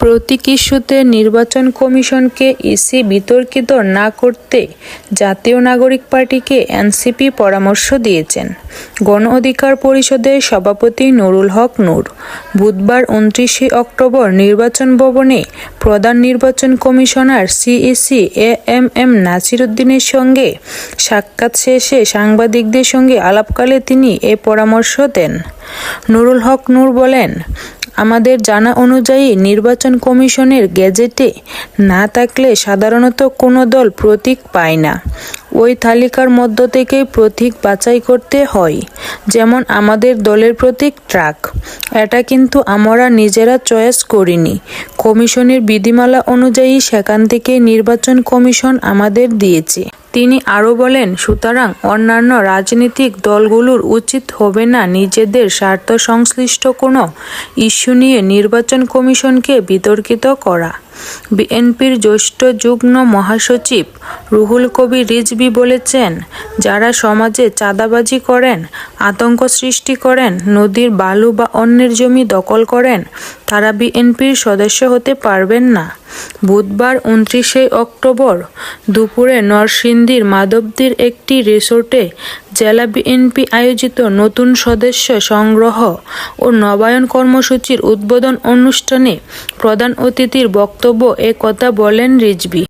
প্রতীক ইস্যুতে নির্বাচন কমিশনকে ইসি বিতর্কিত না করতে জাতীয় নাগরিক পার্টিকে এনসিপি পরামর্শ দিয়েছেন। গণ অধিকার পরিষদের সভাপতি নুরুল হক নূর বুধবার 29 অক্টোবর নির্বাচন ভবনে প্রধান নির্বাচন কমিশনার সিইসি এএমএম নাসির উদ্দিনের সঙ্গে সাক্ষাৎ শেষে সাংবাদিকদের সঙ্গে আলাপকালে তিনি এ পরামর্শ দেন। নুরুল হক নূর বলেন, আমাদের জানা অনুযায়ী নির্বাচন কমিশনের গেজেটে না থাকলে সাধারণত কোনো দল প্রতীক পায় না। ওই তালিকার মধ্য থেকেই প্রতীক বাছাই করতে হয়। যেমন আমাদের দলের প্রতীক ট্রাক। এটা কিন্তু আমরা নিজেরা চয়েস করিনি। কমিশনের বিধিমালা অনুযায়ী সেখান থেকে নির্বাচন কমিশন আমাদের দিয়েছে। তিনি আরও বলেন, সুতরাং অন্যান্য রাজনৈতিক দলগুলোর উচিত হবে না নিজেদের স্বার্থ সংশ্লিষ্ট কোনো ইস্যু নিয়ে নির্বাচন কমিশনকে বিতর্কিত করা। বিএনপির জ্যেষ্ঠ যুগ্ম মহাসচিব রুহুল কবির রিজভী বলেছেন, যারা সমাজে চাঁদাবাজি করেন, আতঙ্ক সৃষ্টি করেন, নদীর বালু বা অন্যের জমি দখল করেন, তারা বিএনপির সদস্য হতে পারবেন না। বুধবার 29 অক্টোবর দুপুরে নরসিংদীর মাধবদীর একটি রিসোর্টে জেলা বিএনপি আয়োজিত নতুন সদস্য সংগ্রহ ও নবায়ন কর্মসূচির উদ্বোধন অনুষ্ঠানে প্রধান অতিথির বক্তব্যে এ কথা বলেন রিজভী।